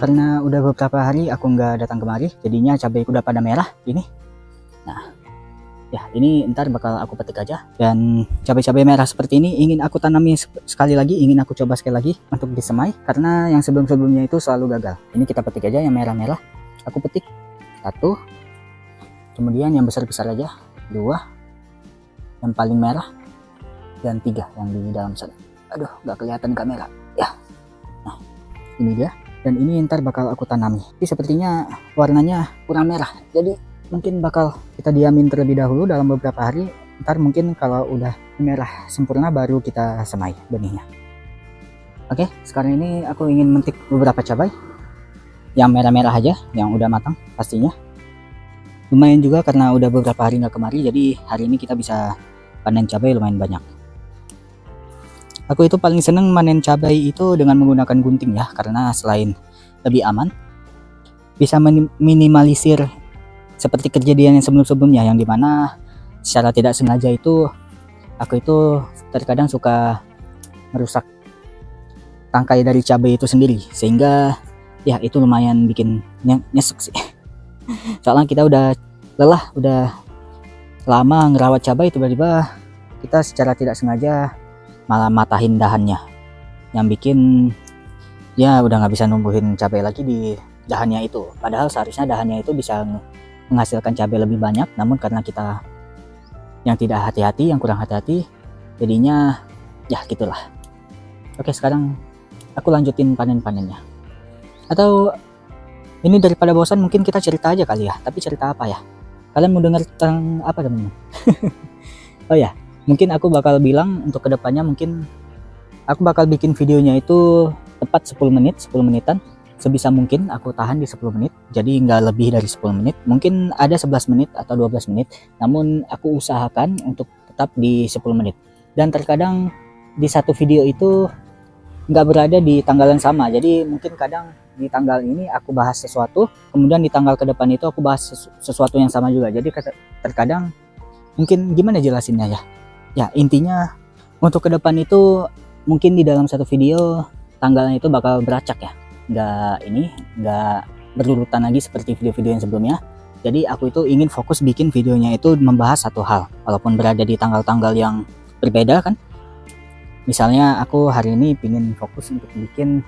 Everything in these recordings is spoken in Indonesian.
Karena udah beberapa hari aku nggak datang kemari, jadinya cabai udah pada merah ini. Nah, ya ini ntar bakal aku petik aja. Dan cabai-cabai merah seperti ini ingin aku tanami sekali lagi, ingin aku coba sekali lagi untuk disemai. Karena yang sebelum-sebelumnya itu selalu gagal. Ini kita petik aja yang merah-merah. Aku petik 1, kemudian yang besar-besar aja 2, yang paling merah, dan 3 yang di dalam sana. Aduh, nggak kelihatan kamera ya. Nah, ini dia. Dan ini ntar bakal aku tanami. Tapi sepertinya warnanya kurang merah, jadi mungkin bakal kita diamin terlebih dahulu dalam beberapa hari. Ntar mungkin kalau udah merah sempurna baru kita semai benihnya. Oke, sekarang ini aku ingin mentik beberapa cabai yang merah-merah aja, yang udah matang pastinya. Lumayan juga karena udah beberapa hari nggak kemari, jadi hari ini kita bisa panen cabai lumayan banyak. Aku itu paling seneng manen cabai itu dengan menggunakan gunting ya, karena selain lebih aman, bisa minimalisir seperti kejadian yang sebelum-sebelumnya, yang dimana secara tidak sengaja itu aku itu terkadang suka merusak tangkai dari cabai itu sendiri, sehingga ya itu lumayan bikin nyesek sih. Soalnya kita udah lelah, udah lama ngerawat cabai, tiba-tiba kita secara tidak sengaja malah matahin dahannya, yang bikin ya udah nggak bisa numbuhin cabai lagi di dahannya itu. Padahal seharusnya dahannya itu bisa menghasilkan cabai lebih banyak, namun karena kita yang tidak hati-hati, yang kurang hati-hati, jadinya ya gitulah. Oke, sekarang aku lanjutin panen-panennya. Atau ini daripada bosan mungkin kita cerita aja kali ya. Tapi cerita apa ya? Kalian mau dengar tentang apa teman-teman? Oh ya, mungkin aku bakal bilang untuk kedepannya, mungkin aku bakal bikin videonya itu tepat 10 menitan. Sebisa mungkin aku tahan di 10 menit, jadi nggak lebih dari 10 menit. Mungkin ada 11 menit atau 12 menit, namun aku usahakan untuk tetap di 10 menit. Dan terkadang di satu video itu nggak berada di tanggal yang sama, jadi mungkin kadang di tanggal ini aku bahas sesuatu, kemudian di tanggal ke depan itu aku bahas sesuatu yang sama juga. Jadi terkadang mungkin gimana jelasinnya ya? Ya intinya untuk ke depan itu mungkin di dalam satu video tanggalnya itu bakal beracak ya, nggak berurutan lagi seperti video-video yang sebelumnya. Jadi aku itu ingin fokus bikin videonya itu membahas satu hal, walaupun berada di tanggal-tanggal yang berbeda kan. Misalnya aku hari ini pingin fokus untuk bikin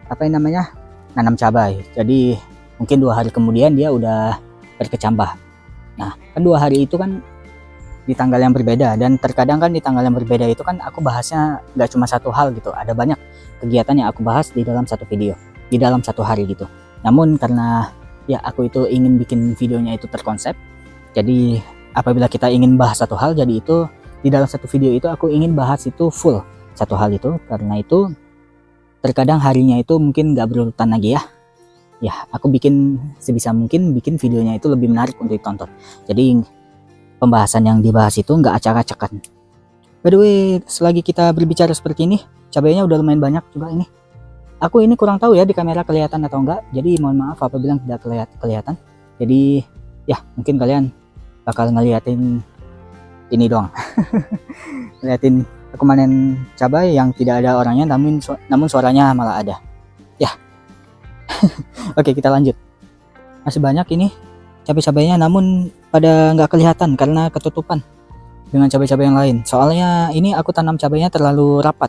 apa yang namanya nanam cabai, jadi mungkin 2 hari kemudian dia udah berkecambah. Nah kan 2 hari itu kan di tanggal yang berbeda, dan terkadang kan di tanggal yang berbeda itu kan aku bahasnya nggak cuma satu hal gitu, ada banyak kegiatan yang aku bahas di dalam satu video, di dalam satu hari gitu. Namun karena ya aku itu ingin bikin videonya itu terkonsep, jadi apabila kita ingin bahas satu hal, jadi itu di dalam satu video itu aku ingin bahas itu full satu hal itu. Karena itu terkadang harinya itu mungkin nggak berurutan lagi ya. Ya aku bikin sebisa mungkin bikin videonya itu lebih menarik untuk ditonton, jadi pembahasan yang dibahas itu nggak acak-acakan. By the way, selagi kita berbicara seperti ini, cabainya udah lumayan banyak juga ini. Aku ini kurang tahu ya di kamera kelihatan atau enggak, jadi mohon maaf apabila tidak kelihatan. Jadi ya mungkin kalian bakal ngeliatin ini doang. Ngeliatin aku manen cabai yang tidak ada orangnya, namun suaranya malah ada ya. Oke, kita lanjut. Masih banyak ini cabai-cabainya, namun pada nggak kelihatan karena ketutupan dengan cabai-cabai yang lain. Soalnya ini aku tanam cabainya terlalu rapat,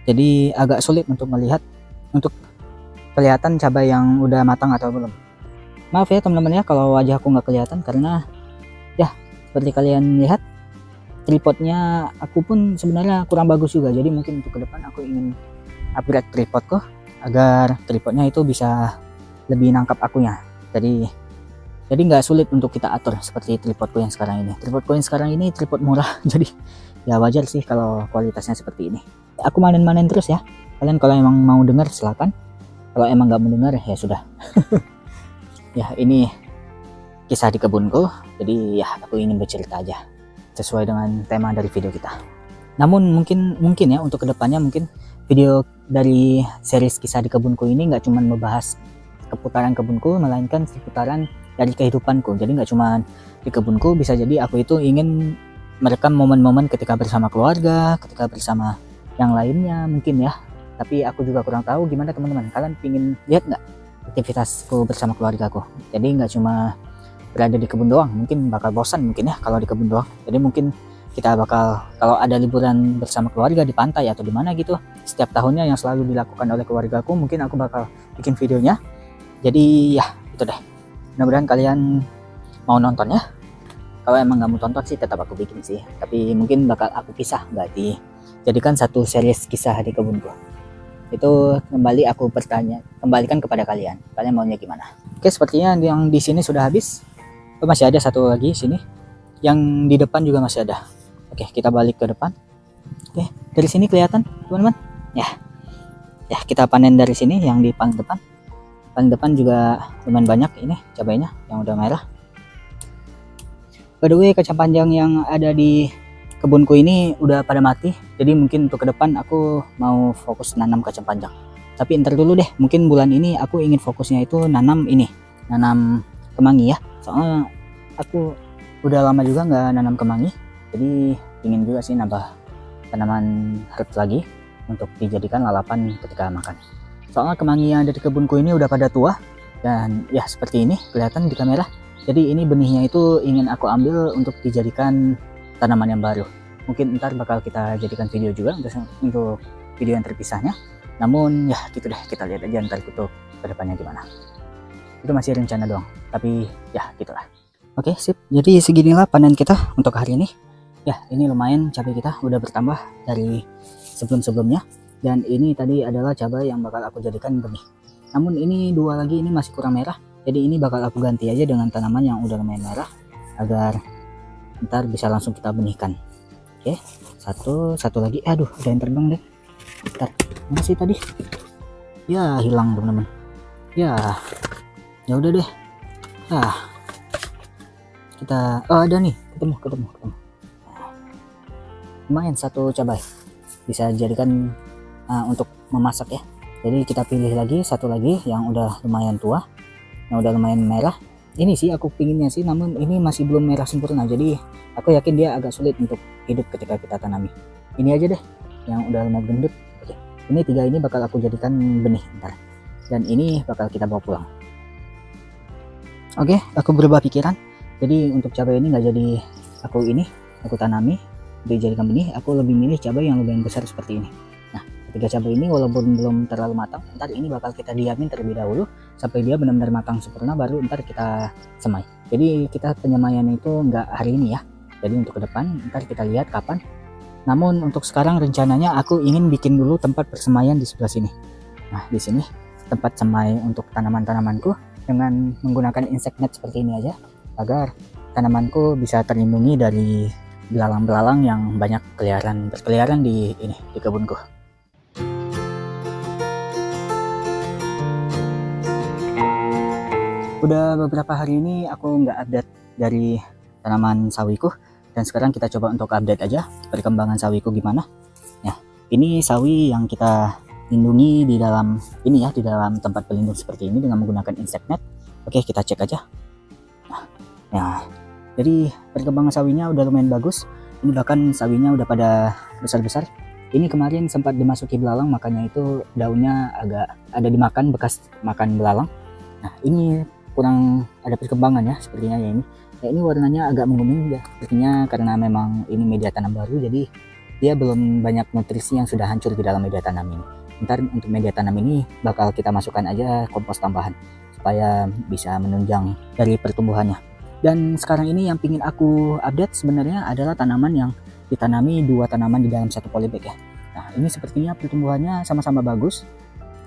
jadi agak sulit untuk melihat, untuk kelihatan cabai yang udah matang atau belum. Maaf ya teman-teman ya kalau wajahku nggak kelihatan, karena ya seperti kalian lihat tripodnya aku pun sebenarnya kurang bagus juga. Jadi mungkin untuk ke depan aku ingin upgrade tripodku agar tripodnya itu bisa lebih nangkap akunya. Jadi nggak sulit untuk kita atur seperti tripodku yang sekarang ini. Tripodku yang sekarang ini tripod murah, jadi ya wajar sih kalau kualitasnya seperti ini. Aku manen-manen terus ya. Kalian kalau emang mau dengar silakan. Kalau emang nggak mau dengar ya sudah. Ya ini kisah di kebunku. Jadi ya aku ingin bercerita aja sesuai dengan tema dari video kita. Namun mungkin ya untuk kedepannya mungkin video dari series kisah di kebunku ini nggak cuma membahas seputaran kebunku, melainkan seputaran dari kehidupanku. Jadi nggak cuma di kebunku, bisa jadi aku itu ingin merekam momen-momen ketika bersama keluarga, ketika bersama yang lainnya mungkin ya. Tapi aku juga kurang tahu gimana teman-teman, kalian pingin lihat nggak aktivitasku bersama keluargaku. Jadi nggak cuma berada di kebun doang, mungkin bakal bosan mungkin ya kalau di kebun doang. Jadi mungkin kita bakal, kalau ada liburan bersama keluarga di pantai atau di mana gitu setiap tahunnya yang selalu dilakukan oleh keluargaku, mungkin aku bakal bikin videonya. Jadi ya itu deh, mudah-mudahan kalian mau nonton ya. Kalau emang nggak mau tonton sih tetap aku bikin sih, tapi mungkin bakal aku pisah, nggak dijadikan satu series kisah di kebunku. Itu kembali aku kembalikan kepada kalian maunya gimana. Oke, sepertinya yang di sini sudah habis. Oh, masih ada satu lagi sini, yang di depan juga masih ada. Oke, kita balik ke depan. Oke, dari sini kelihatan teman-teman ya. Kita panen dari sini yang di paling depan juga lumayan banyak ini cabainya yang udah merah. By the way, kacang panjang yang ada di kebunku ini udah pada mati, jadi mungkin untuk ke depan aku mau fokus nanam kacang panjang. Tapi ntar dulu deh, mungkin bulan ini aku ingin fokusnya itu nanam kemangi ya. Soalnya aku udah lama juga nggak nanam kemangi, jadi ingin juga sih nambah tanaman herb lagi untuk dijadikan lalapan ketika makan. Soalnya kemangi yang ada di kebunku ini udah pada tua, dan ya seperti ini kelihatan di kamera. Jadi ini benihnya itu ingin aku ambil untuk dijadikan tanaman yang baru. Mungkin ntar bakal kita jadikan video juga untuk video yang terpisahnya. Namun ya gitu deh, kita lihat aja ntar untuk kedepannya gimana. Itu masih rencana doang, tapi ya gitulah. Oke, sip. Jadi seginilah panen kita untuk hari ini. Ya, ini lumayan cabai kita udah bertambah dari sebelum-sebelumnya. Dan ini tadi adalah cabai yang bakal aku jadikan benih. Namun ini dua lagi ini masih kurang merah. Jadi ini bakal aku ganti aja dengan tanaman yang udah lumayan merah agar ntar bisa langsung kita benihkan. Oke, satu lagi. Aduh, ada yang terbang deh. Ntar, mana sih tadi? Ya, hilang teman-teman. Ya udah deh. Kita ada nih, ketemu. Lumayan satu cabai. Bisa jadikan untuk memasak ya. Jadi kita pilih lagi satu lagi yang udah lumayan tua, yang udah lumayan merah. Ini sih aku pinginnya sih, namun ini masih belum merah sempurna, jadi aku yakin dia agak sulit untuk hidup ketika kita tanami. Ini aja deh yang udah lumayan gendut. Oke, ini tiga ini bakal aku jadikan benih ntar, dan ini bakal kita bawa pulang. Oke, aku berubah pikiran. Jadi untuk cabai ini nggak jadi aku tanami dijadikan benih. Aku lebih milih cabai yang lumayan besar seperti ini. Ketiga cabai ini walaupun belum terlalu matang, ntar ini bakal kita diamin terlebih dahulu sampai dia benar-benar matang sempurna, baru ntar kita semai. Jadi kita penyemaian itu nggak hari ini ya, jadi untuk ke depan ntar kita lihat kapan. Namun untuk sekarang rencananya aku ingin bikin dulu tempat persemaian di sebelah sini. Nah, di sini tempat semai untuk tanaman-tanamanku dengan menggunakan insect net seperti ini aja, agar tanamanku bisa terlindungi dari belalang-belalang yang banyak berkeliaran di kebunku. Udah beberapa hari ini aku nggak update dari tanaman sawiku, dan sekarang kita coba untuk update aja perkembangan sawiku gimana. Ya, ini sawi yang kita lindungi di dalam tempat pelindung seperti ini dengan menggunakan insect net. Oke, kita cek aja. Nah, jadi perkembangan sawinya udah lumayan bagus. Ini bahkan sawinya udah pada besar-besar. Ini kemarin sempat dimasuki belalang, makanya itu daunnya agak ada dimakan, bekas makan belalang. Nah, ini kurang ada perkembangan ya sepertinya ya ini. Ya, ini warnanya agak menguning ya, sepertinya karena memang ini media tanam baru, jadi dia belum banyak nutrisi yang sudah hancur di dalam media tanam ini. Ntar untuk media tanam ini bakal kita masukkan aja kompos tambahan supaya bisa menunjang dari pertumbuhannya. Dan sekarang ini yang pingin aku update sebenarnya adalah tanaman yang ditanami dua tanaman di dalam satu polybag ya. Nah, ini sepertinya pertumbuhannya sama-sama bagus.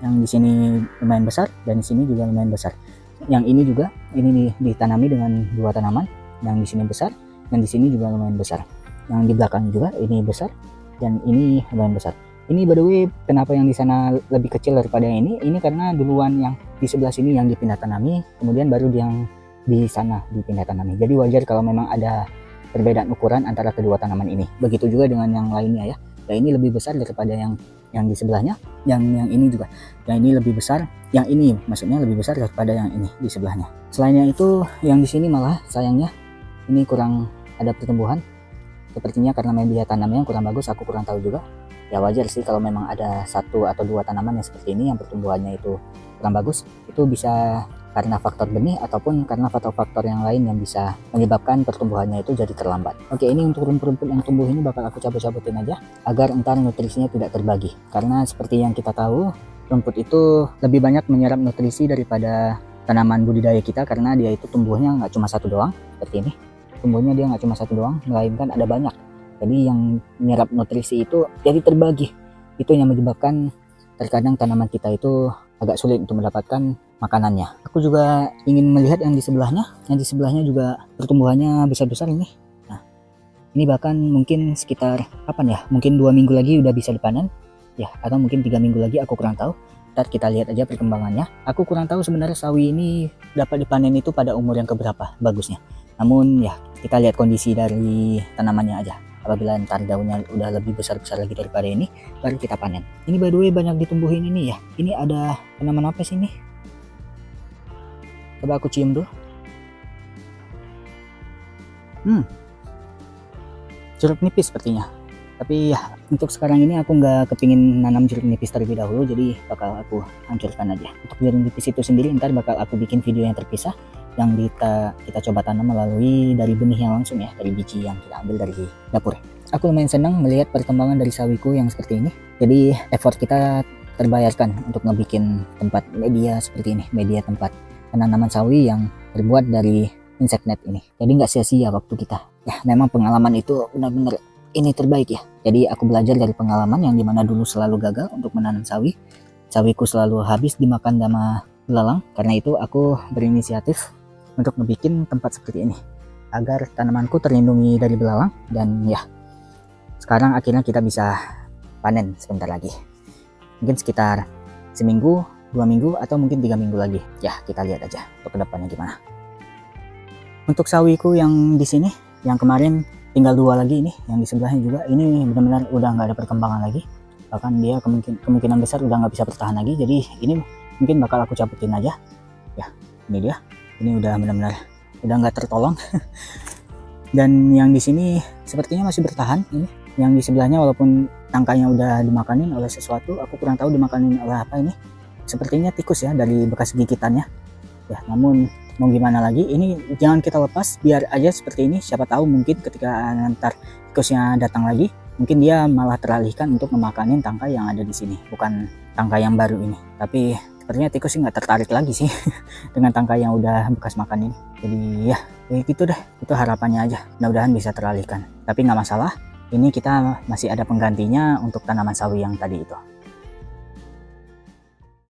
Yang di sini lumayan besar dan di sini juga lumayan besar. Yang ini juga ini ditanami dengan dua tanaman, yang di sini besar dan di sini juga lumayan besar. Yang di belakang juga ini besar dan ini lumayan besar. Ini by the way, kenapa yang di sana lebih kecil daripada yang ini? Ini karena duluan yang di sebelah sini yang dipindah tanami, kemudian baru yang di sana dipindah tanami. Jadi wajar kalau memang ada perbedaan ukuran antara kedua tanaman ini. Begitu juga dengan yang lainnya ya. Ya, ini lebih besar daripada yang di sebelahnya, yang ini juga. Yang ini lebih besar, yang ini maksudnya lebih besar daripada yang ini di sebelahnya. Selainnya itu, yang di sini malah sayangnya ini kurang ada pertumbuhan. Sepertinya karena media tanamnya kurang bagus, aku kurang tahu juga. Ya wajar sih kalau memang ada satu atau dua tanaman yang seperti ini yang pertumbuhannya itu kurang bagus, itu bisa karena faktor benih ataupun karena faktor-faktor yang lain yang bisa menyebabkan pertumbuhannya itu jadi terlambat. Oke, ini untuk rumput-rumput yang tumbuh ini bakal aku cabut-cabutin aja agar entar nutrisinya tidak terbagi. Karena seperti yang kita tahu, rumput itu lebih banyak menyerap nutrisi daripada tanaman budidaya kita, karena dia itu tumbuhnya nggak cuma satu doang seperti ini. Tumbuhnya dia nggak cuma satu doang, melainkan ada banyak. Jadi yang menyerap nutrisi itu jadi terbagi. Itu yang menyebabkan terkadang tanaman kita itu agak sulit untuk mendapatkan makanannya. Aku juga ingin melihat yang di sebelahnya. Yang di sebelahnya juga pertumbuhannya besar-besar ini. Nah, ini bahkan mungkin sekitar kapan ya? Mungkin 2 minggu lagi udah bisa dipanen. Ya, atau mungkin 3 minggu lagi, aku kurang tahu. Ntar kita lihat aja perkembangannya. Aku kurang tahu sebenarnya sawi ini dapat dipanen itu pada umur yang keberapa bagusnya. Namun ya, kita lihat kondisi dari tanamannya aja. Apabila ntar daunnya udah lebih besar-besar lagi daripada ini, baru kita panen. Ini by the way banyak ditumbuhin ini ya. Ini ada tanaman apa sih ini? Coba aku cium dulu. Jeruk nipis sepertinya. Tapi ya, untuk sekarang ini aku nggak kepingin nanam jeruk nipis terlebih dahulu, jadi bakal aku hancurkan aja. Untuk jeruk nipis itu sendiri ntar bakal aku bikin video yang terpisah, yang kita coba tanam melalui dari benih yang langsung ya, dari biji yang kita ambil dari dapur. Aku lumayan senang melihat perkembangan dari sawiku yang seperti ini. Jadi effort kita terbayarkan untuk ngebikin tempat media seperti ini, media tempat penanaman sawi yang terbuat dari insect net ini. Jadi nggak sia-sia waktu kita. Ya memang pengalaman itu benar-benar ini terbaik ya. Jadi aku belajar dari pengalaman yang dimana dulu selalu gagal untuk menanam sawi. Sawiku selalu habis dimakan sama belalang. Karena itu aku berinisiatif untuk ngebikin tempat seperti ini agar tanamanku terlindungi dari belalang. Dan ya, sekarang akhirnya kita bisa panen sebentar lagi. Mungkin sekitar seminggu, 2 minggu, atau mungkin 3 minggu lagi. Ya, kita lihat aja untuk kedepannya gimana. Untuk sawiku yang di sini, yang kemarin tinggal 2 lagi ini, yang di sebelahnya juga, ini benar-benar udah nggak ada perkembangan lagi. Bahkan dia kemungkinan besar udah nggak bisa bertahan lagi. Jadi ini mungkin bakal aku cabutin aja. Ya, ini dia. Ini udah benar-benar udah nggak tertolong. Dan yang di sini sepertinya masih bertahan ini. Yang di sebelahnya walaupun tangkainya udah dimakanin oleh sesuatu, aku kurang tahu dimakanin oleh apa ini. Sepertinya tikus ya, dari bekas gigitannya. Ya, namun mau gimana lagi, ini jangan kita lepas, biar aja seperti ini. Siapa tahu mungkin ketika nanti tikusnya datang lagi, mungkin dia malah teralihkan untuk memakanin tangkai yang ada di sini, bukan tangkai yang baru ini. Tapi sepertinya tikus sih nggak tertarik lagi sih dengan tangkai yang udah bekas makan ini. Jadi ya gitu deh, itu harapannya aja, mudah-mudahan bisa teralihkan. Tapi nggak masalah, ini kita masih ada penggantinya untuk tanaman sawi yang tadi itu.